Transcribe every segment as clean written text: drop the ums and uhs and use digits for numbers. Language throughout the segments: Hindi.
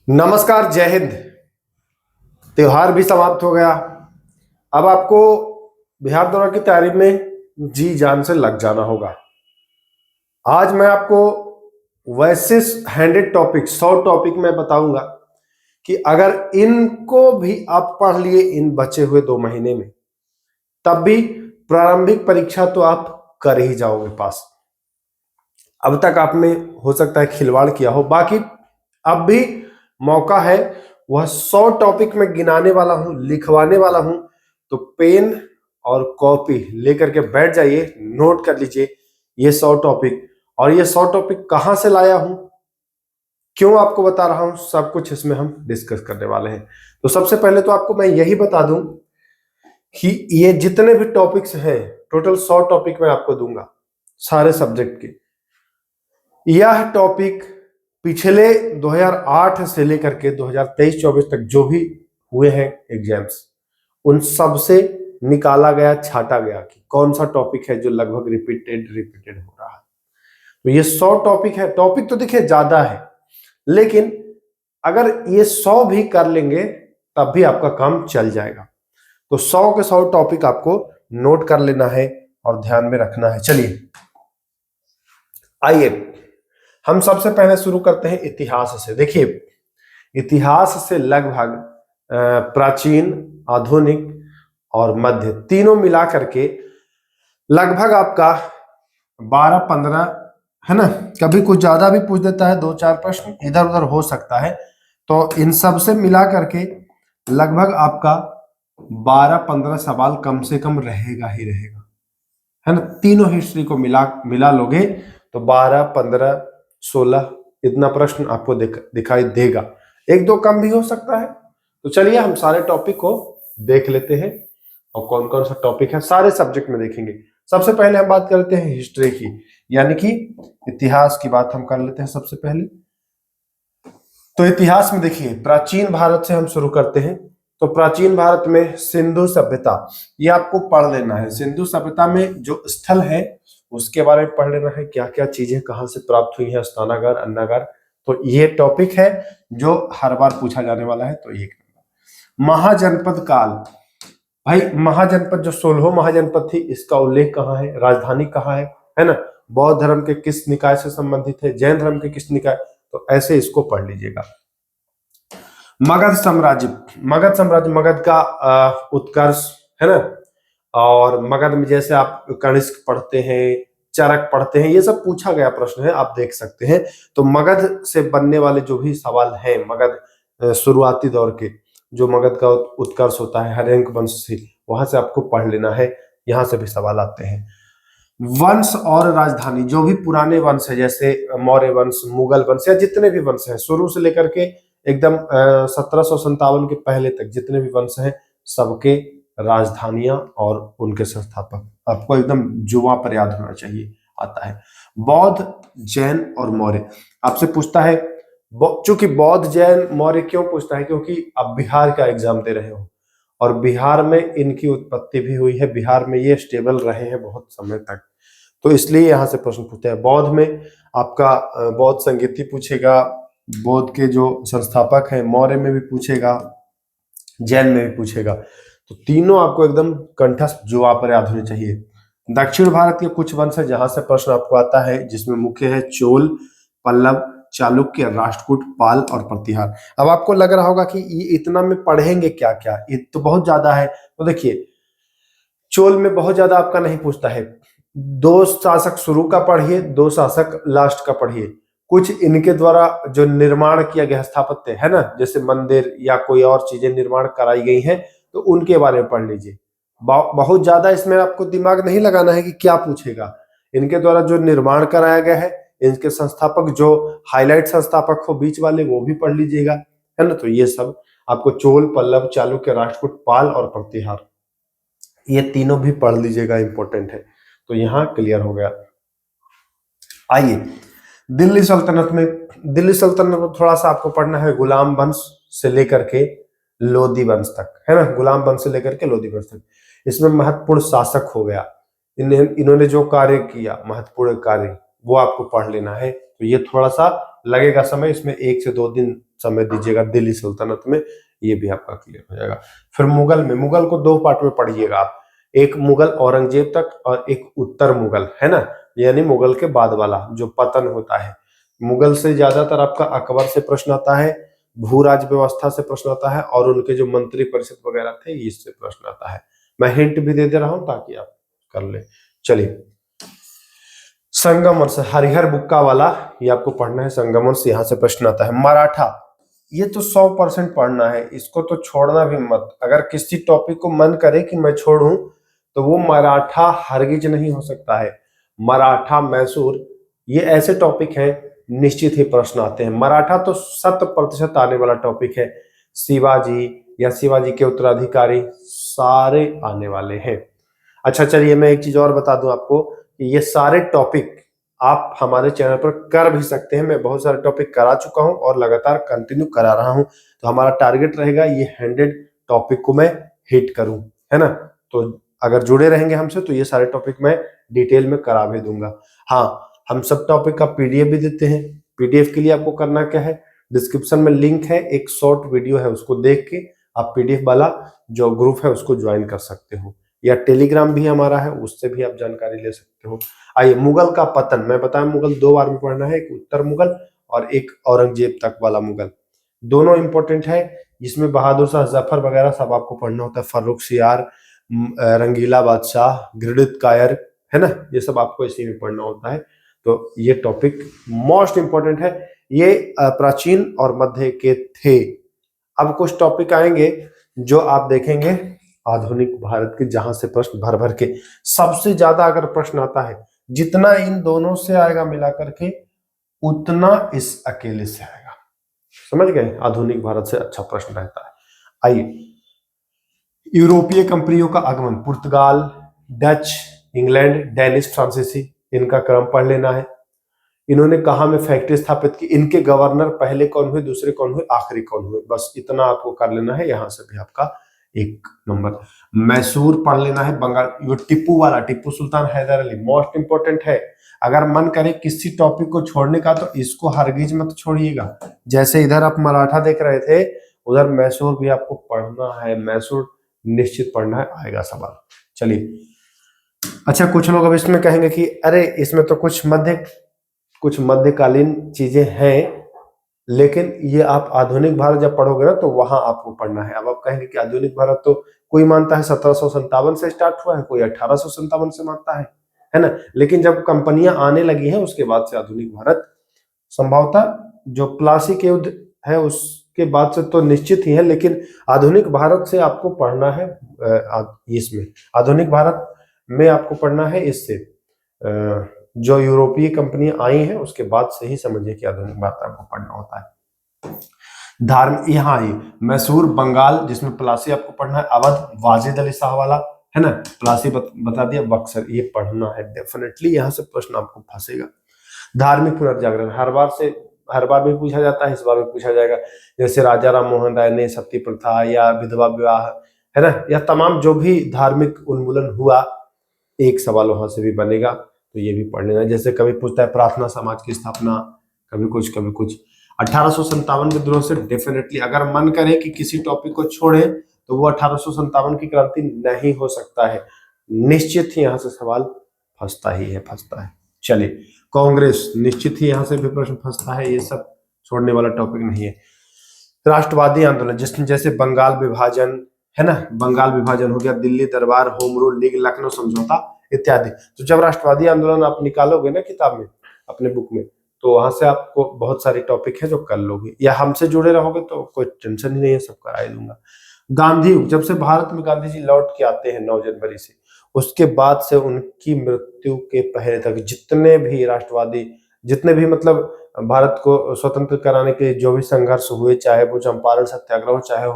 नमस्कार, जय हिंद। त्योहार भी समाप्त हो गया। अब आपको बिहार दौरा की तैयारी में जी जान से लग जाना होगा। आज मैं आपको वैसे 100 टॉपिक में बताऊंगा कि अगर इनको भी आप पढ़ लिए इन बचे हुए 2 महीने में, तब भी प्रारंभिक परीक्षा तो आप कर ही जाओगे पास। अब तक आपने हो सकता है खिलवाड़ किया हो, बाकी अब भी मौका है। वह 100 टॉपिक में गिनाने वाला हूं, लिखवाने वाला हूं, तो पेन और कॉपी लेकर के बैठ जाइए, नोट कर लीजिए ये 100 टॉपिक। और ये 100 टॉपिक कहां से लाया हूं, क्यों आपको बता रहा हूं, सब कुछ इसमें हम डिस्कस करने वाले हैं। तो सबसे पहले तो आपको मैं यही बता दूं कि ये जितने भी टॉपिक्स हैं, टोटल 100 टॉपिक मैं आपको दूंगा सारे सब्जेक्ट के। यह टॉपिक पिछले 2008 से लेकर के 2023-24 तक जो भी हुए हैं एग्जाम्स, उन सब से निकाला गया, छाटा गया कि कौन सा टॉपिक है जो लगभग रिपीटेड हो रहा है। तो ये 100 टॉपिक है। टॉपिक तो देखिए ज्यादा है, लेकिन अगर ये 100 भी कर लेंगे तब भी आपका काम चल जाएगा। तो 100 के 100 टॉपिक आपको नोट कर लेना है और ध्यान में रखना है। चलिए आइए हम सबसे पहले शुरू करते हैं इतिहास से। देखिए, इतिहास से लगभग प्राचीन, आधुनिक और मध्य तीनों मिला करके लगभग आपका 12-15 है ना। कभी कुछ ज्यादा भी पूछ देता है, 2-4 प्रश्न इधर उधर हो सकता है। तो इन सब से मिला करके लगभग आपका 12-15 सवाल कम से कम रहेगा ही रहेगा, है ना। तीनों हिस्ट्री को मिला लोगे तो 12-15-16 इतना प्रश्न आपको दिखाई देगा। 1-2 कम भी हो सकता है। तो चलिए हम सारे टॉपिक को देख लेते हैं और कौन कौन सा टॉपिक है सारे सब्जेक्ट में देखेंगे। सबसे पहले हम बात करते हैं हिस्ट्री की, यानी कि इतिहास की बात हम कर लेते हैं सबसे पहले। तो इतिहास में देखिए, प्राचीन भारत से हम शुरू करते हैं। तो प्राचीन भारत में सिंधु सभ्यता, ये आपको पढ़ लेना है। सिंधु सभ्यता में जो स्थल है उसके बारे में पढ़ लेना है, क्या क्या चीजें कहां से प्राप्त हुई है, स्नानागार, अन्नागार। तो ये टॉपिक है जो हर बार पूछा जाने वाला है। तो ये महाजनपद काल, भाई महाजनपद जो 16 महाजनपद थी, इसका उल्लेख कहाँ है, राजधानी कहाँ है ना। बौद्ध धर्म के किस निकाय से संबंधित है, जैन धर्म के किस निकाय, तो ऐसे इसको पढ़ लीजिएगा। मगध साम्राज्य, मगध का उत्कर्ष, है ना। और मगध में जैसे आप कनिष्क पढ़ते हैं, चरक पढ़ते हैं, ये सब पूछा गया प्रश्न है, आप देख सकते हैं। तो मगध से बनने वाले जो भी सवाल हैं, मगध शुरुआती दौर के जो मगध का उत्कर्ष होता है हर्यंक वंश से, वहां से आपको पढ़ लेना है। यहां से भी सवाल आते हैं। वंश और राजधानी, जो भी पुराने वंश है, जैसे मौर्य वंश, मुगल वंश, या जितने भी वंश हैं शुरू से लेकर के एकदम 1757 के पहले तक जितने भी वंश हैं, सबके राजधानियां और उनके संस्थापक आपको एकदम जुबां पर याद होना चाहिए। आता है बौद्ध, जैन और मौर्य। आपसे पूछता है, चूंकि बौद्ध, जैन, मौर्य क्यों पूछता है, क्योंकि आप बिहार का एग्जाम दे रहे हो और बिहार में इनकी उत्पत्ति भी हुई है, बिहार में ये स्टेबल रहे हैं बहुत समय तक। तो इसलिए यहां से प्रश्न पूछते हैं। बौद्ध में आपका बौद्ध संगीति पूछेगा, बौद्ध के जो संस्थापक हैं, मौर्य में भी पूछेगा, जैन में भी पूछेगा। तो तीनों आपको एकदम कंठस्थ जुबां पर याद होने चाहिए। दक्षिण भारत के कुछ वंश है जहां से प्रश्न आपको आता है, जिसमें मुख्य है चोल, पल्लव, चालुक्य, राष्ट्रकूट, पाल और प्रतिहार। अब आपको लग रहा होगा कि ये इतना में पढ़ेंगे क्या क्या, ये तो बहुत ज्यादा है। तो देखिए, चोल में बहुत ज्यादा आपका नहीं पूछता है, 2 शासक शुरू का पढ़िए, 2 शासक लास्ट का पढ़िए। कुछ इनके द्वारा जो निर्माण किया गया स्थापत्य है ना, जैसे मंदिर या कोई और चीजें निर्माण कराई गई हैं, तो उनके बारे में पढ़ लीजिए। बहुत ज्यादा इसमें आपको दिमाग नहीं लगाना है कि क्या पूछेगा। इनके द्वारा जो निर्माण कराया गया है, इनके संस्थापक जो हाईलाइट संस्थापक हो बीच वाले, वो भी पढ़ लीजिएगा, है ना। तो ये सब आपको चोल, पल्लव, चालुक्य, राष्ट्रकूट, पाल और प्रतिहार, ये तीनों भी पढ़ लीजिएगा, इंपॉर्टेंट है। तो यहां क्लियर हो गया। आइए दिल्ली सल्तनत में, दिल्ली सल्तनत में थोड़ा सा आपको पढ़ना है, गुलाम वंश से लेकर के लोधी वंश तक, है ना। गुलाम वंश से लेकर के लोधी वंश तक, इसमें महत्वपूर्ण शासक हो गया, इन्होंने जो कार्य किया, महत्वपूर्ण कार्य, वो आपको पढ़ लेना है। तो ये थोड़ा सा लगेगा समय, इसमें 1 से 2 दिन समय दीजिएगा। दिल्ली सल्तनत में ये भी आपका क्लियर हो जाएगा। फिर मुगल में, मुगल को 2 पार्ट में पढ़िएगा आप, एक मुगल औरंगजेब तक और एक उत्तर मुगल, है ना, यानी मुगल के बाद वाला जो पतन होता है। मुगल से ज्यादातर आपका अकबर से प्रश्न आता है, भूराज व्यवस्था से प्रश्न आता है, और उनके जो मंत्री परिषद वगैरह थे इससे प्रश्न आता है। मैं हिंट भी दे रहा हूं ताकि आप कर ले। चलिए, संगमरमर से हरिहर बुक्का वाला ये आपको पढ़ना है। संगमरमर से यहाँ से प्रश्न आता है। मराठा, ये तो 100% पढ़ना है, इसको तो छोड़ना भी मत। अगर किसी टॉपिक को मन करे कि मैं छोड़ूं तो वो मराठा हरगिज नहीं हो सकता है। मराठा, मैसूर, ये ऐसे टॉपिक हैं निश्चित ही प्रश्न आते हैं। मराठा तो 100% आने वाला टॉपिक है। शिवाजी या शिवाजी के उत्तराधिकारी सारे आने वाले हैं। अच्छा चलिए, मैं एक चीज और बता दूं आपको कि ये सारे टॉपिक आप हमारे चैनल पर कर भी सकते हैं। मैं बहुत सारे टॉपिक करा चुका हूं और लगातार कंटिन्यू करा रहा हूं। तो हमारा टारगेट रहेगा ये 100 टॉपिक को मैं हिट करूं, है ना। तो अगर जुड़े रहेंगे हमसे तो ये सारे टॉपिक मैं डिटेल में करा भी दूंगा। हाँ, हम सब टॉपिक का पीडीएफ भी देते हैं। पीडीएफ के लिए आपको करना क्या है, डिस्क्रिप्शन में लिंक है, एक शॉर्ट वीडियो है, उसको देख के आप पीडीएफ वाला जो ग्रुप है उसको ज्वाइन कर सकते हो, या टेलीग्राम भी हमारा है, उससे भी आप जानकारी ले सकते हो। आइए, मुगल का पतन, मैं बताया मुगल 2 बार में पढ़ना है, एक उत्तर मुगल और एक औरंगजेब तक वाला मुगल। दोनों इंपॉर्टेंट है, जिसमें बहादुर शाह जफर वगैरह सब आपको पढ़ना होता है। फर्रुख सियार, रंगीला बादशाह, घृणित कायर, है ना, ये सब आपको इसी में पढ़ना होता है। तो ये टॉपिक मोस्ट इंपॉर्टेंट है। ये प्राचीन और मध्य के थे। अब कुछ टॉपिक आएंगे जो आप देखेंगे आधुनिक भारत के, जहां से प्रश्न भर भर के सबसे ज्यादा अगर प्रश्न आता है, जितना इन दोनों से आएगा मिला करके उतना इस अकेले से आएगा। समझ गए, आधुनिक भारत से अच्छा प्रश्न रहता है। आइए, यूरोपीय कंपनियों का आगमन, पुर्तगाल, डच, इंग्लैंड, डेनिश, फ्रांसीसी, इनका क्रम पढ़ लेना है। इन्होंने कहा में फैक्ट्री स्थापित की, इनके गवर्नर पहले कौन हुए, दूसरे कौन हुए, आखिरी कौन हुए, बस इतना आपको कर लेना है। यहां से भी आपका 1 नंबर। मैसूर पढ़ लेना है, बंगाल। ये टिप्पू वाला, टिप्पू सुल्तान हैदर अली, मोस्ट इंपोर्टेंट है। अगर मन करे किसी टॉपिक को छोड़ने का तो इसको हरगिज मत छोड़िएगा। जैसे इधर आप मराठा देख रहे थे, उधर मैसूर भी आपको पढ़ना है। मैसूर निश्चित पढ़ना है, आएगा सवाल। चलिए, अच्छा, कुछ लोग अब इसमें कहेंगे कि अरे इसमें तो कुछ मध्यकालीन चीजें हैं, लेकिन ये आप आधुनिक भारत जब पढ़ोगे ना तो वहां आपको पढ़ना है। अब आप कहेंगे कि आधुनिक भारत तो कोई मानता है 1757 से स्टार्ट हुआ है, कोई 1857 से मानता है ना। लेकिन जब कंपनियां आने लगी हैं उसके बाद से आधुनिक भारत, संभवतः जो प्लासी के युद्ध है उसके बाद से तो निश्चित ही है, लेकिन आधुनिक भारत से आपको पढ़ना है। इसमें आधुनिक भारत में आपको पढ़ना है इससे, जो यूरोपीय कंपनियां आई हैं उसके बाद से ही समझिए कि आधुनिक भारत आपको पढ़ना होता है। धर्म, यहाँ आई मैसूर, बंगाल, जिसमें प्लासी आपको पढ़ना है, अवध, वाजिद अली शाह वाला, है ना, प्लासी बता दिया, बक्सर, ये पढ़ना है डेफिनेटली। यहाँ से प्रश्न आपको फंसेगा। धार्मिक पुनर्जागरण हर बार भी पूछा जाता है, इस बार भी पूछा जाएगा। जैसे राजा राम मोहन राय ने सती प्रथा या विधवा विवाह, है ना, या तमाम जो भी धार्मिक उन्मूलन हुआ, एक सवाल वहां से भी बनेगा, तो ये भी पढ़ लेना। जैसे कभी पूछता है प्रार्थना समाज की स्थापना, कभी कुछ 1857 विद्रोह से डेफिनेटली अगर मन करे कि किसी टॉपिक को छोड़े तो वो 1857 की क्रांति नहीं हो सकता है, निश्चित ही यहाँ से सवाल फंसता है। चलिए, कांग्रेस, निश्चित ही यहाँ से भी प्रश्न फंसता है, ये सब छोड़ने वाला टॉपिक नहीं है। राष्ट्रवादी आंदोलन, जिसमें जैसे बंगाल विभाजन, है ना, बंगाल विभाजन हो गया, दिल्ली दरबार, होम रूल लीग, लखनऊ समझौता इत्यादि। तो जब राष्ट्रवादी आंदोलन आप निकालोगे ना किताब में, अपने बुक में, तो वहां से आपको बहुत सारे टॉपिक है जो कर लोगे, या हमसे जुड़े रहोगे तो कोई टेंशन ही नहीं है, सब करा ही दूंगा। गांधी युग, जब से भारत में गांधी जी लौट के आते हैं 9 जनवरी से, उसके बाद से उनकी मृत्यु के पहले तक जितने भी मतलब भारत को स्वतंत्र कराने के जो भी संघर्ष हुए, चाहे वो चंपारण सत्याग्रह हो, चाहे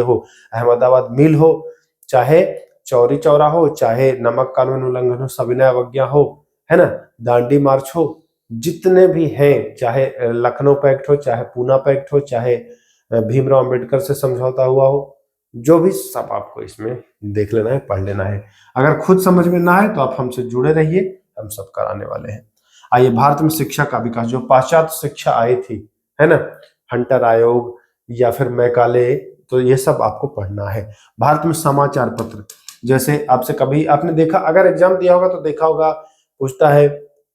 हो अहमदाबाद मिल हो, चाहे चौरी चौरा हो, चाहे नमक कानून उल्लंघन हो, सविनय अवज्ञा हो, है ना, दांडी मार्च हो, जितने भी हैं, चाहे लखनऊ पैक्ट हो, चाहे पूना पैक्ट हो, चाहे भीमराव अंबेडकर से समझौता हुआ हो, जो भी सब आपको इसमें देख लेना है, पढ़ लेना है। अगर खुद समझ में ना आए तो आप हमसे जुड़े रहिए, हम सब कराने वाले हैं। आइए, भारत में शिक्षा का विकास, जो पाश्चात्य शिक्षा आई थी, है ना, हंटर आयोग या फिर मैकाले, तो ये सब आपको पढ़ना है। भारत में समाचार पत्र, जैसे आपसे कभी आपने देखा, अगर एग्जाम दिया होगा तो देखा होगा, पूछता है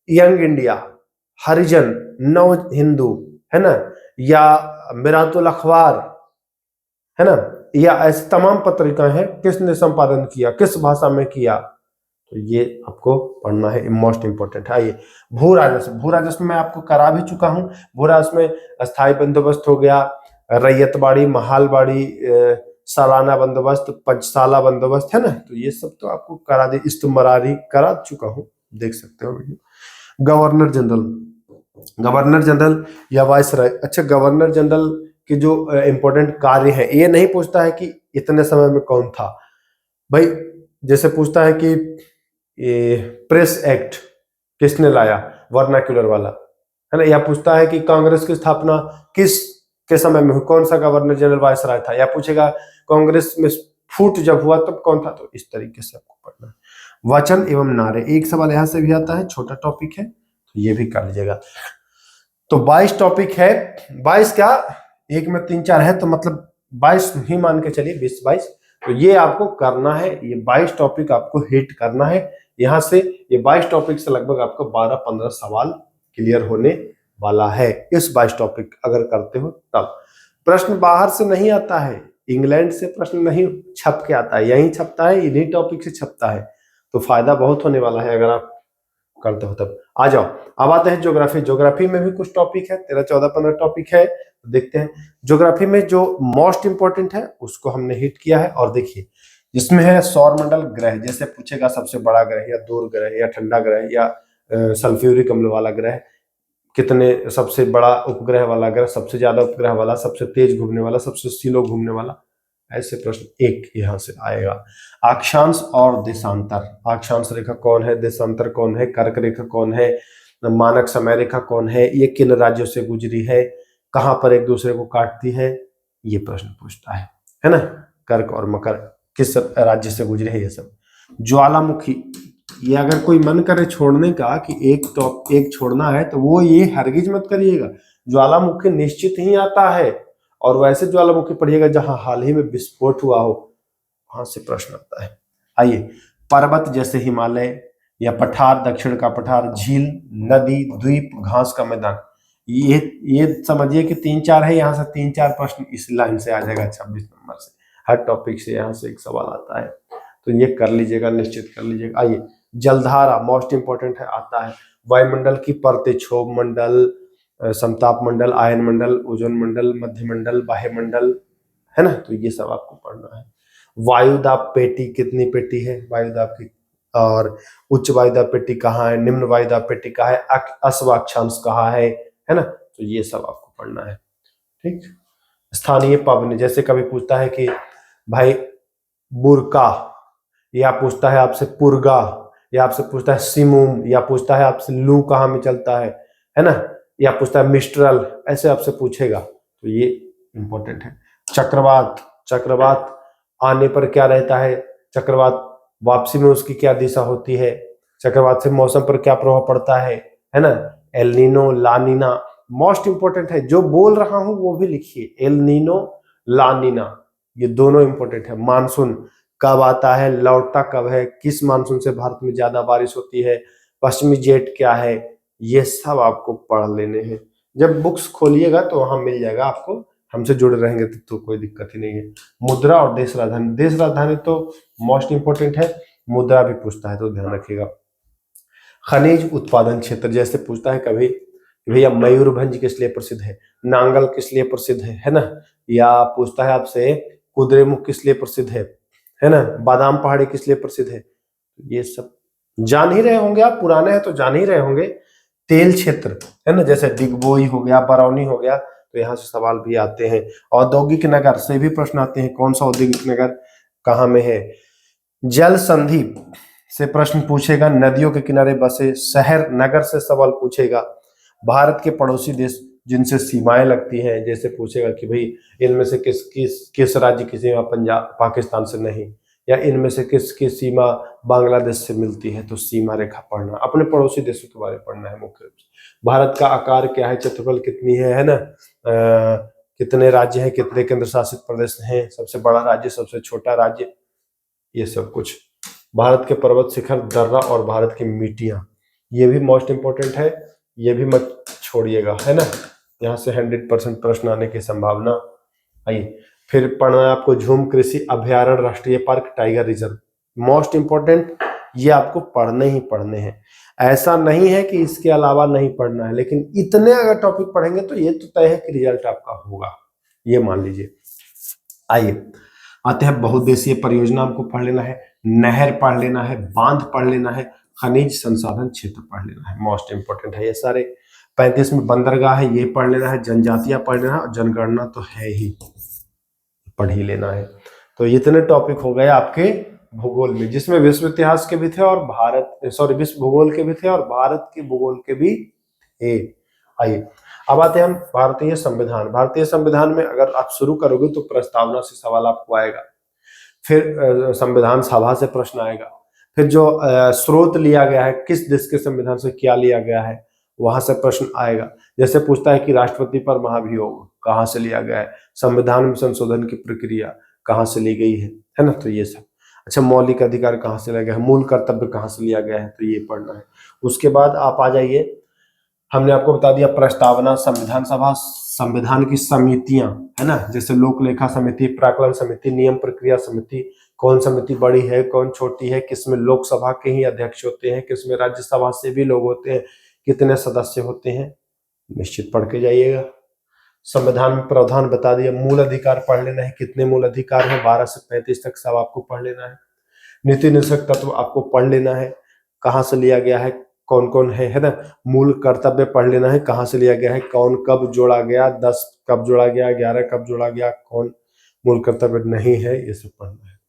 यंग इंडिया, हरिजन, नव हिंदू, है ना, या मिरातुल अखबार, है ना, या ऐसी तमाम पत्रिकाएं हैं, किसने संपादन किया, किस भाषा में किया, तो ये आपको पढ़ना है, मोस्ट इंपोर्टेंट है। आइए, भू राजस्व, भू राजस्व में आपको करा भी चुका हूं। भू राजस्व में स्थायी बंदोबस्त हो गया, रैयतबाड़ी, महालबाड़ी, सालाना बंदोबस्त, पंचसाला बंदोबस्त, है ना, तो ये सब तो आपको करा दे, इस्तमरारी करा चुका हूं, देख सकते हो video. Governor general, governor general या वाइसराय, अच्छा, गवर्नर जनरल के जो इंपॉर्टेंट कार्य है, ये नहीं पूछता है कि इतने समय में कौन था भाई, जैसे पूछता है कि प्रेस एक्ट किसने लाया, वर्नाक्यूलर वाला, है ना, या पूछता है कि कांग्रेस की स्थापना किस के समय में हुई, कौन सा गवर्नर जनरल वाइसराय था, या पूछेगा कांग्रेस में फूट जब हुआ तब कौन था, तो इस तरीके से आपको पढ़ना है। वचन एवं नारे, एक सवाल यहां से भी आता है, छोटा टॉपिक है, तो ये भी कर लीजिएगा। तो 22 टॉपिक है, 22 क्या, एक में 3-4 है, तो मतलब 22 ही मान के चलिए, 20-22, तो ये आपको करना है, ये 22 टॉपिक आपको हिट करना है। यहां से ये 22 टॉपिक से लगभग आपको 12-15 सवाल क्लियर होने वाला है, इस 22 टॉपिक अगर करते हो तब। प्रश्न बाहर से नहीं आता है, इंग्लैंड से प्रश्न नहीं छप के आता है, यही छपता है, इन्हीं टॉपिक से छपता है, तो फायदा बहुत होने वाला है अगर आप करते हो तब। आ जाओ, अब आते हैं ज्योग्राफी। ज्योग्राफी में भी कुछ टॉपिक है, 13-14-15 टॉपिक है, तो देखते हैं। ज्योग्राफी में जो मोस्ट इंपोर्टेंट है उसको हमने हिट किया है, और देखिए जिसमें है सौर मंडल ग्रह, जैसे पूछेगा सबसे बड़ा ग्रह या दूर ग्रह या ठंडा ग्रह या सल्फ्यूरिक अम्ल वाला ग्रह, कितने, सबसे बड़ा उपग्रह वाला ग्रह, सबसे ज्यादा उपग्रह वाला, सबसे तेज घूमने वाला, सबसे स्लो घूमने वाला, ऐसे प्रश्न एक यहां से आएगा। अक्षांश और देशांतर, अक्षांश रेखा कौन है, देशांतर कौन है, कर्क रेखा कौन है, मानक समय रेखा कौन है, ये किन राज्यों से गुजरी है, कहां पर एक दूसरे को काटती है, ये प्रश्न पूछता है ना, कर्क और मकर किस राज्य से गुजरे है, ये सब। ज्वालामुखी, ये अगर कोई मन करे छोड़ने का कि एक छोड़ना है, तो वो ये हरगिज मत करिएगा, ज्वालामुखी निश्चित ही आता है, और वैसे ज्वालामुखी पढ़िएगा जहां हाल ही में विस्फोट हुआ हो, वहां से प्रश्न आता है। आइए, पर्वत जैसे हिमालय या पठार, दक्षिण का पठार, झील, नदी, द्वीप, घास का मैदान, ये समझिए कि 3-4 है, यहाँ से 3-4 प्रश्न इस लाइन से आ जाएगा। 26 नंबर से हर टॉपिक से यहाँ से एक सवाल आता है, तो ये कर लीजिएगा, निश्चित कर लीजिएगा। आइए, जलधारा मोस्ट इंपोर्टेंट है, आता है। वायुमंडल की परतें, क्षोभ मंडल, समताप मंडल, आयन मंडल, ओजोन मंडल, मध्य मंडल, बाह्य मंडल, है ना, तो ये सब आपको पढ़ना है। वायुदाब पेटी, कितनी पेटी है वायुदाब की, और उच्च वायुदाब पेटी कहाँ है, निम्न वायुदाब पेटी कहाँ है, अश्वाक्षांश कहाँ है ना, तो ये सब आपको पढ़ना है। ठीक, स्थानीय पवन, जैसे कभी पूछता है कि भाई बुरका, या पूछता है आपसे पुरगा, या आपसे पूछता है सिमुम, या पूछता है आपसे लू कहाँ में चलता है ना, या पूछता है मिस्ट्रल, ऐसे आपसे पूछेगा, तो ये इंपॉर्टेंट है। चक्रवात, चक्रवात आने पर क्या रहता है, चक्रवात वापसी में उसकी क्या दिशा होती है, चक्रवात से मौसम पर क्या प्रभाव पड़ता है ना, एल नीनो, ला नीना, मोस्ट इंपोर्टेंट है, जो बोल रहा हूं वो भी लिखिए, एल नीनो, ला नीना, ये दोनों इंपॉर्टेंट है। मानसून कब आता है, लौटता कब है, किस मानसून से भारत में ज्यादा बारिश होती है, पश्चिमी जेट क्या है, ये सब आपको पढ़ लेने हैं। जब बुक्स खोलिएगा तो वहां मिल जाएगा आपको, हमसे जुड़े रहेंगे तो कोई दिक्कत ही नहीं है। मुद्रा और देश राजधानी, देश राजधानी तो मोस्ट इंपोर्टेंट है, मुद्रा भी पूछता है, तो ध्यान रखिएगा। खनिज उत्पादन क्षेत्र, जैसे पूछता है कभी भैया मयूरभंज किस लिए प्रसिद्ध है, नांगल किस लिए प्रसिद्ध है ना, या पूछता है आपसे कुद्रेमुख किस लिए प्रसिद्ध है ना, बादाम पहाड़ी किस लिए प्रसिद्ध है, ये सब जान ही रहे होंगे आप, पुराने हैं तो जान ही रहे होंगे। तेल क्षेत्र, है ना, जैसे डिगबोई हो गया, बरौनी हो गया, तो यहाँ से सवाल भी आते हैं। औद्योगिक नगर से भी प्रश्न आते हैं, कौन सा औद्योगिक नगर कहाँ में है। जल संधि से प्रश्न पूछेगा, नदियों के किनारे बसे शहर नगर से सवाल पूछेगा। भारत के पड़ोसी देश जिनसे सीमाएं लगती हैं, जैसे पूछेगा कि भाई इनमें से किस राज्य की सीमा पंजाब पाकिस्तान से नहीं, या इनमें से किसकी सीमा बांग्लादेश से मिलती है, तो सीमा रेखा पढ़ना, अपने पड़ोसी देशों के बारे में पढ़ना है मुख्य रूप से। भारत का आकार क्या है, क्षेत्रफल कितनी है ना, कितने राज्य हैं, कितने केंद्र शासित प्रदेश हैं, सबसे बड़ा राज्य, सबसे छोटा राज्य, ये सब कुछ। भारत के पर्वत शिखर, दर्रा और भारत की मिट्टियां, ये भी मोस्ट इंपोर्टेंट है, ये भी मत छोड़िएगा, है ना। यहाँ से 100% प्रश्न आने की संभावना। आइए फिर पढ़ना है आपको झूम कृषि अभयारण्य, राष्ट्रीय park, tiger reserve, most important, ये आपको पढ़ने ही पढ़ने हैं। ऐसा नहीं है कि इसके अलावा नहीं पढ़ना है, लेकिन इतने अगर टॉपिक पढ़ेंगे तो ये तो तय है कि रिजल्ट आपका होगा, ये मान लीजिए। आइए आते हैं बहुउद्देशीय परियोजना आपको पढ़ लेना है, नहर पढ़ लेना है, बांध पढ़ लेना है, खनिज संसाधन क्षेत्र पढ़ लेना है, मोस्ट इंपोर्टेंट है ये सारे। 35 में बंदरगाह है, ये पढ़ लेना है, जनजातियां पढ़ लेना है, और जनगणना तो है ही, पढ़ ही लेना है। तो इतने टॉपिक हो गए आपके भूगोल में, जिसमें विश्व इतिहास के भी थे और विश्व भूगोल के भी थे और भारत के भूगोल के भी थे। आइए अब आते हैं हम भारतीय संविधान। भारतीय संविधान में अगर आप शुरू करोगे तो प्रस्तावना से सवाल आपको आएगा, फिर संविधान सभा से प्रश्न आएगा, फिर जो स्रोत लिया गया है, किस देश के संविधान से क्या लिया गया है, वहां से प्रश्न आएगा। जैसे पूछता है कि राष्ट्रपति पर महाभियोग कहाँ से लिया गया है, संविधान में संशोधन की प्रक्रिया कहाँ से ली गई है ना, तो ये सब। अच्छा, मौलिक अधिकार कहाँ से लिया गया है, मूल कर्तव्य कहाँ से लिया गया है, तो ये पढ़ना है। उसके बाद आप आ जाइए, हमने आपको बता दिया प्रस्तावना, संविधान सभा, संविधान की समितियां, है ना, जैसे लोक लेखा समिति, प्राक्कलन समिति, नियम प्रक्रिया समिति, कौन समिति बड़ी है, कौन छोटी है, किसमें लोकसभा के ही अध्यक्ष होते हैं, किसमें राज्यसभा से भी लोग होते हैं, कितने सदस्य होते हैं, निश्चित पढ़ के जाइएगा। संविधान में प्रावधान बता दिया, मूल अधिकार पढ़ लेना है, कितने मूल अधिकार है, 12 से 35 तक सब आपको पढ़ लेना है। नीति निर्देशक तत्व आपको पढ़ लेना है, कहाँ से लिया गया है, कौन कौन है ना। मूल कर्तव्य पढ़ लेना है, कहाँ से लिया गया है, कौन कब जोड़ा गया, 10 कब जोड़ा गया, 11 कब जोड़ा गया, कौन मूल कर्तव्य नहीं है, ये सब पढ़ना है।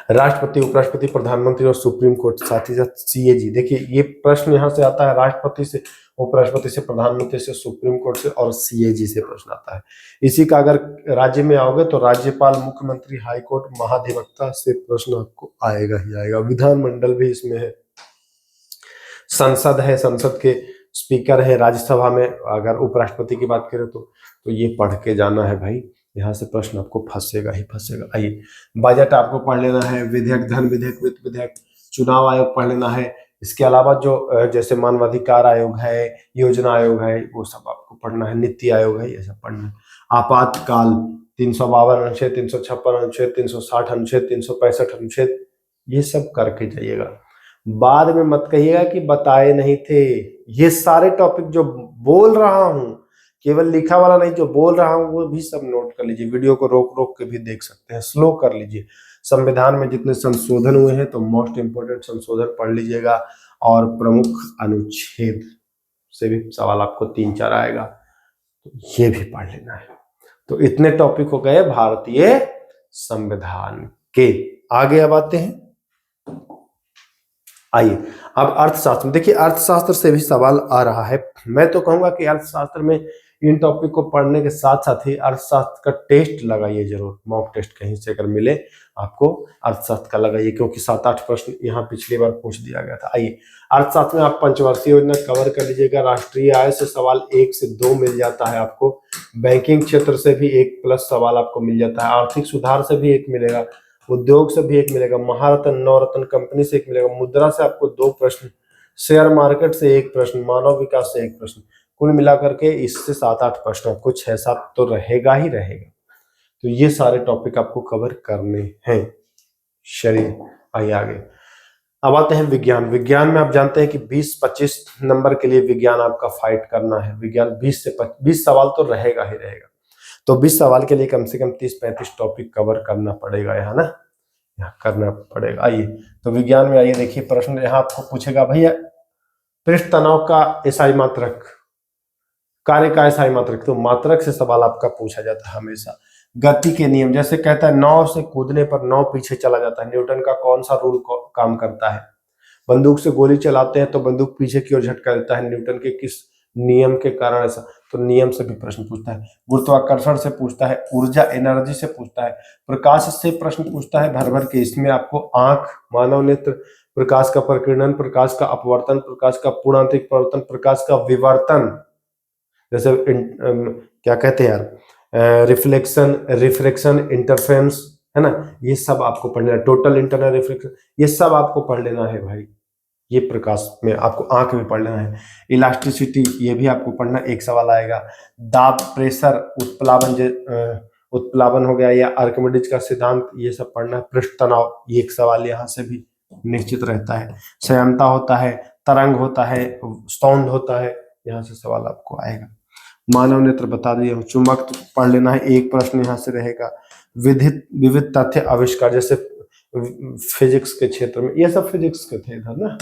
राष्ट्रपति, उपराष्ट्रपति, प्रधानमंत्री और सुप्रीम कोर्ट, साथ ही साथ सीएजी। देखिए ये प्रश्न यहाँ से आता है, राष्ट्रपति से, उपराष्ट्रपति से, प्रधानमंत्री से, सुप्रीम कोर्ट से और सीएजी से प्रश्न आता है। इसी का अगर राज्य में आओगे तो राज्यपाल, मुख्यमंत्री, हाईकोर्ट, महाधिवक्ता से प्रश्न आपको आएगा ही आएगा। विधानमंडल भी इसमें है, संसद है, संसद के स्पीकर है, राज्यसभा में अगर उपराष्ट्रपति की बात करें तो ये पढ़ के जाना है भाई, यहाँ से प्रश्न आपको फंसेगा ही फंसेगा। आइए बजट आपको पढ़ लेना है, विधेयक, धन विधेयक, वित्त विधेयक, चुनाव आयोग पढ़ लेना है। इसके अलावा जो जैसे मानवाधिकार आयोग है, योजना आयोग है, वो सब आपको पढ़ना है, नीति आयोग है, ये सब पढ़ना है। आपातकाल, 352 अनुच्छेद, 356 अनुच्छेद, 360 अनुच्छेद, 365 अनुच्छेद, ये सब करके जाइएगा। बाद में मत कहिएगा कि बताए नहीं थे। ये सारे टॉपिक जो बोल रहा हूं, केवल लिखा वाला नहीं, जो बोल रहा हूं वो भी सब नोट कर लीजिए, वीडियो को रोक रोक के भी देख सकते हैं, स्लो कर लीजिए। संविधान में जितने संशोधन हुए हैं तो मोस्ट इंपोर्टेंट संशोधन पढ़ लीजिएगा, और प्रमुख अनुच्छेद से भी सवाल आपको 3-4 आएगा, तो ये भी पढ़ लेना है। तो इतने टॉपिक हो गए भारतीय संविधान के। आगे अब आते हैं, आइए अब अर्थशास्त्र में। देखिए अर्थशास्त्र से भी सवाल आ रहा है। मैं तो कहूंगा कि अर्थशास्त्र में इन टॉपिक को पढ़ने के साथ साथ ही अर्थशास्त्र का टेस्ट लगाइए जरूर, मॉक टेस्ट कहीं से अगर मिले आपको अर्थशास्त्र का लगाइए, क्योंकि 7-8 प्रश्न यहाँ पिछली बार पूछ दिया गया था। आइए अर्थशास्त्र में आप पंचवर्षीय योजना कवर कर लीजिएगा। राष्ट्रीय आय से सवाल 1 से 2 मिल जाता है आपको, बैंकिंग क्षेत्र से भी 1+ सवाल आपको मिल जाता है, आर्थिक सुधार से भी 1 मिलेगा, उद्योग से भी 1 मिलेगा, महारत्न, नवरत्न कंपनी से 1 मिलेगा, मुद्रा से आपको 2 प्रश्न, शेयर मार्केट से 1 प्रश्न, मानव विकास से 1 प्रश्न, कुल मिलाकर के इससे 7-8 प्रश्न आपको 6-7 तो रहेगा ही रहेगा। तो ये सारे टॉपिक आपको कवर करने हैं। चलिए आइए आगे, अब आते हैं विज्ञान। विज्ञान में आप जानते हैं कि 20-25 नंबर के लिए विज्ञान आपका फाइट करना है। विज्ञान 20 से 20 सवाल तो रहेगा ही रहेगा, तो 20 सवाल के लिए कम से कम 30-35 टॉपिक कवर करना पड़ेगा, यहाँ ना, यहाँ करना पड़ेगा। आइए तो विज्ञान में आइए, देखिए प्रश्न यहाँ आपको पूछेगा, भैया पृष्ठ तनाव का एसआई मात्रक, कार्य का एसआई मात्रक, तो मात्रक से सवाल आपका पूछा जाता है हमेशा। गति के नियम, जैसे कहता है नाव से कूदने पर नाव पीछे चला जाता है, न्यूटन का कौन सा रूल काम करता है। बंदूक से गोली चलाते हैं तो बंदूक पीछे की ओर झटका देता है, न्यूटन के किस नियम के कारण ऐसा। तो नियम से भी प्रश्न पूछता है, गुरुत्वाकर्षण से पूछता है, ऊर्जा एनर्जी से पूछता है, प्रकाश से प्रश्न पूछता है भर भर के। इसमें आपको आंख, मानव नेत्र, प्रकाश का प्रकीर्णन, प्रकाश का अपवर्तन, प्रकाश का पूर्णांतरिक परावर्तन, प्रकाश का विवर्तन, जैसे क्या कहते हैं यार, रिफ्लेक्शन, रिफ्रैक्शन, इंटरफेरेंस, है ना, ये सब आपको पढ़ लेना, टोटल इंटरनल रिफ्लेक्शन, ये सब आपको पढ़ लेना है भाई। ये प्रकाश में आपको आंख में पढ़ लेना है। इलास्टिसिटी, ये भी आपको पढ़ना, एक सवाल आएगा। दाब, प्रेशर, उत्प्लावन, उत्प्लावन हो गया, या आर्किमिडीज का सिद्धांत, ये सब पढ़ना है। पृष्ठ तनाव, ये एक सवाल यहाँ से भी निश्चित रहता है। संयमता होता है, तरंग होता है, साउंड होता है, यहाँ से सवाल आपको आएगा। मानव नेत्र बता दिए हूँ। चुंबक तो पढ़ लेना है, एक प्रश्न यहाँ से रहेगा। विविध तथ्य आविष्कार, जैसे फिजिक्स के क्षेत्र में, ये सब फिजिक्स के थे इधर ना,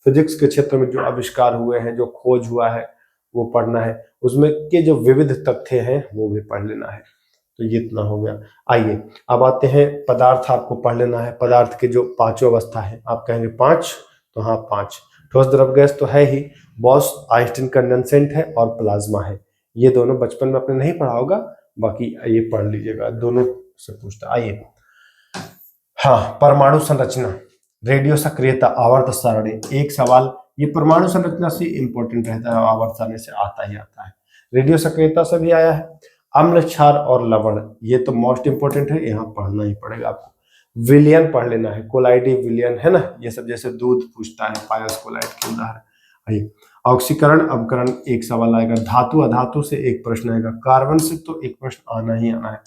फिजिक्स के क्षेत्र में जो आविष्कार हुए हैं, जो खोज हुआ है, वो पढ़ना है। उसमें के जो विविध तथ्य हैं वो भी पढ़ लेना है। तो ये इतना हो गया। आइए अब आते हैं पदार्थ, आपको पढ़ लेना है। पदार्थ के जो पांचों अवस्था है, आप कहेंगे 5, तो हाँ 5। ठोस, द्रव, गैस तो है ही, बॉस, आइंस्टीन कंडेंसेंट है, और प्लाज्मा है। ये दोनों बचपन में आपने नहीं पढ़ा होगा, बाकी ये पढ़ लीजिएगा, दोनों से पूछता। आइए, हाँ, परमाणु संरचना, रेडियो सक्रियता, आवर्त सारणी, एक सवाल ये परमाणु संरचना से इंपॉर्टेंट रहता है, आवर्त सारणी से आता ही आता है। रेडियो सक्रियता से भी आया है। अम्ल, क्षार और लवण, ये तो मोस्ट इंपॉर्टेंट है, यहाँ पढ़ना ही पड़ेगा आपको। विलयन पढ़ लेना है, कोलाइडी, विलयन, है ना, ये सब जैसे दूध पूछता है, पायस कोलाइड के उदाहरण। आइए, ऑक्सीकरण, अवकरण, एक सवाल आएगा। धातु, अधातु से एक प्रश्न आएगा। कार्बन से तो एक प्रश्न आना ही आना है।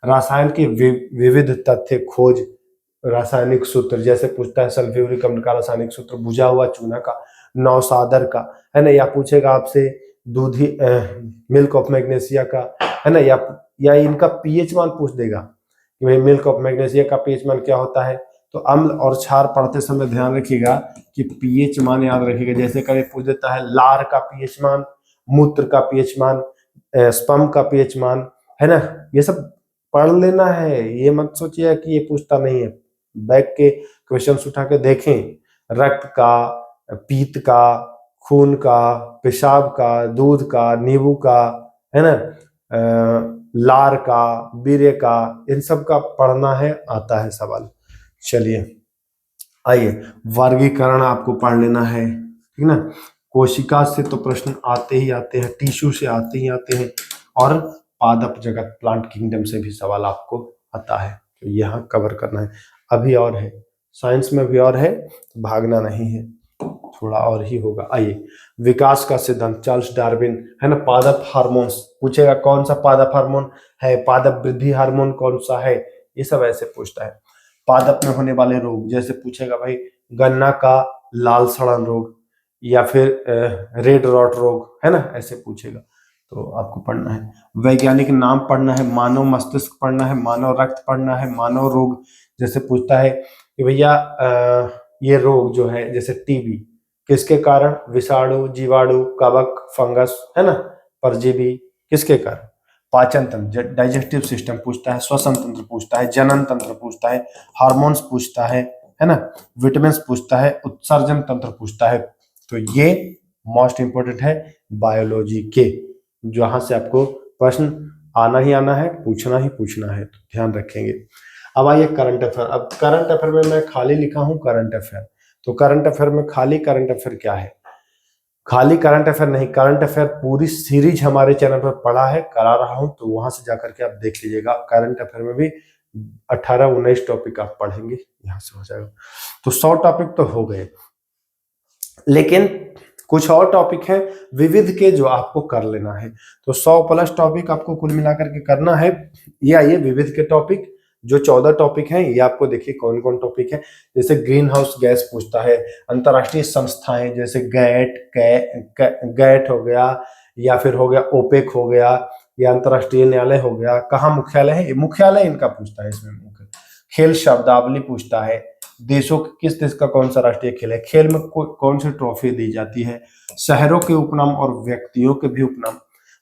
रसायन के विविध तथ्य, खोज, रासायनिक सूत्र, जैसे पूछता है सल्फ्यूरिक अम्ल का रासायनिक सूत्र, बुझा हुआ चूना का, नौसादर का, है ना, या पूछेगा आपसे दूधी मिल्क ऑफ मैग्नेशिया का, है ना, या इनका पीएच मान पूछ देगा कि भाई मिल्क ऑफ मैग्नेशिया का पीएच मान क्या होता है। तो अम्ल और क्षार पढ़ते समय ध्यान रखिएगा कि पीएच मान याद रखिएगा। जैसे कभी पूछ देता है लार का पीएच मान, मूत्र का पीएच मान, स्पर्म का पीएच मान, है ना, ये सब पढ़ लेना है। ये मत सोचिए कि ये पूछता नहीं है, बैक के क्वेश्चंस उठा के देखें। रक्त का, पीत का, खून का, पेशाब का, दूध का, नींबू का, है ना, लार का, वीर्य का, इन सब का पढ़ना है, आता है सवाल। चलिए आइए, वर्गीकरण आपको पढ़ लेना है, ठीक ना। कोशिका से तो प्रश्न आते ही आते हैं, टिश्यू से आते ही आते हैं, और पादप जगत, प्लांट किंगडम से भी सवाल आपको आता है, तो यहाँ कवर करना है। अभी और है, साइंस में भी और है, तो भागना नहीं है, थोड़ा और ही होगा। आइए, विकास का सिद्धांत, चार्ल्स डार्विन, है ना। पादप हार्मोन्स पूछेगा, कौन सा पादप हार्मोन है, पादप वृद्धि हार्मोन कौन सा है, ये सब ऐसे पूछता है। पादप में होने वाले रोग, जैसे पूछेगा भाई गन्ना का लाल सड़न रोग, या फिर रेड रॉट रोग, है ना, ऐसे पूछेगा, तो आपको पढ़ना है। वैज्ञानिक नाम पढ़ना है, मानव मस्तिष्क पढ़ना है, मानव रक्त पढ़ना है, मानव रोग, जैसे पूछता है कि भैया ये रोग जो है, जैसे टीबी, किसके कारण, विषाणु, जीवाणु, कवक, फंगस, है ना, परजीवी, किसके कारण। पाचन तंत्र, डाइजेस्टिव सिस्टम पूछता है, श्वसन तंत्र पूछता है, जनन तंत्र पूछता है, हार्मोन्स पूछता है ना, विटामिन पूछता है, उत्सर्जन तंत्र पूछता है। तो ये मोस्ट इंपोर्टेंट है बायोलॉजी के, जहां से आपको प्रश्न आना ही आना है, पूछना ही पूछना है, तो ध्यान रखेंगे। अब आइए करंट अफेयर। अब करंट अफेयर में मैं खाली लिखा हूं करंट अफेयर, तो करंट अफेयर में खाली करंट अफेयर क्या है, खाली करंट अफेयर नहीं, करंट अफेयर पूरी सीरीज हमारे चैनल पर पढ़ा है, करा रहा हूं, तो वहां से जाकर के आप देख लीजिएगा। करंट अफेयर में भी 18-19 टॉपिक आप पढ़ेंगे, यहां से हो जाएगा। तो 100 टॉपिक तो हो गए, लेकिन कुछ और टॉपिक है विविध के, जो आपको कर लेना है। तो 100+ टॉपिक आपको कुल मिलाकर के करना है। ये आइए विविध के टॉपिक, जो 14 टॉपिक हैं, ये आपको देखिए कौन कौन टॉपिक है। जैसे ग्रीन हाउस गैस पूछता है, अंतरराष्ट्रीय संस्थाएं जैसे गैट हो गया, या फिर हो गया ओपेक हो गया, या अंतरराष्ट्रीय न्यायालय हो गया, कहाँ मुख्यालय है, मुख्यालय इनका पूछता है इसमें। खेल शब्दावली पूछता है, देशों किस देश का कौन सा राष्ट्रीय खेल है, खेल में कौन सी ट्रॉफी दी जाती है, शहरों के उपनाम और व्यक्तियों के भी उपनाम,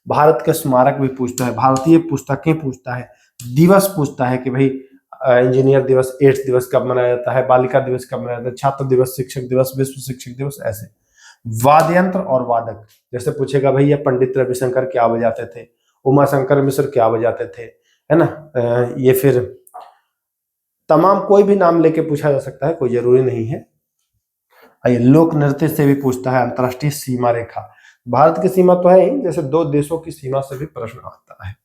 भारत के स्मारक भी पूछता है, भारतीय पुस्तकें पूछता है, दिवस पूछता है कि भाई इंजीनियर दिवस, एड्स दिवस कब मनाया जाता है, बालिका दिवस कब मनाया जाता है, छात्र दिवस, शिक्षक दिवस, विश्व शिक्षक दिवस, ऐसे। वाद्ययंत्र और वादक, जैसे पूछेगा भैया पंडित रविशंकर क्या बजाते थे, उमा शंकर मिश्र क्या बजाते थे, है ना। ये फिर तमाम कोई भी नाम लेके पूछा जा सकता है, कोई जरूरी नहीं है। आइए, लोक नृत्य से भी पूछता है। अंतरराष्ट्रीय सीमा रेखा, भारत की सीमा तो है ही, जैसे दो देशों की सीमा से भी प्रश्न आता है।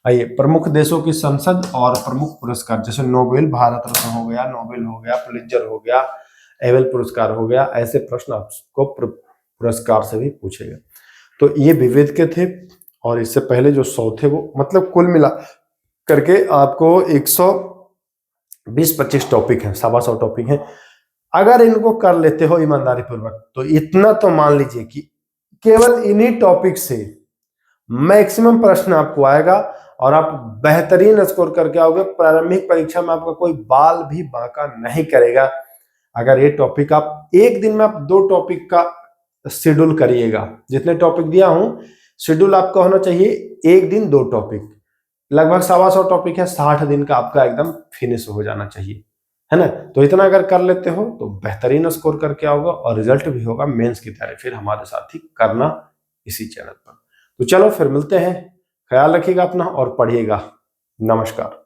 आइए, प्रमुख देशों की संसद और प्रमुख पुरस्कार, जैसे नोबेल, भारत रत्न हो गया, नोबेल हो गया, पुलित्जर हो गया, एबेल पुरस्कार हो गया, ऐसे प्रश्न आपको पुरस्कार से भी पूछेगा। तो ये विविध के थे, और इससे पहले जो 100 थे वो मतलब कुल मिला करके आपको 120-25 टॉपिक है, 125 टॉपिक है। अगर इनको कर लेते हो ईमानदारी पूर्वक तो इतना तो मान लीजिए कि केवल इन्हीं टॉपिक से मैक्सिमम प्रश्न आपको आएगा और आप बेहतरीन स्कोर करके आओगे। प्रारंभिक परीक्षा में आपका कोई बाल भी बांका नहीं करेगा। अगर ये टॉपिक आप एक दिन में आप 2 टॉपिक का शेड्यूल करिएगा, जितने टॉपिक दिया हूं शेड्यूल आपका होना चाहिए एक दिन 2 टॉपिक, लगभग 125 टॉपिक है, 60 दिन का आपका एकदम फिनिश हो जाना चाहिए, है ना। तो इतना अगर कर लेते हो तो बेहतरीन स्कोर करके आओगे और रिजल्ट भी होगा मेंस की तैयारी फिर हमारे साथ ही करना इसी चैनल पर। तो चलो फिर मिलते हैं, ख्याल रखिएगा अपना और पढ़िएगा। नमस्कार।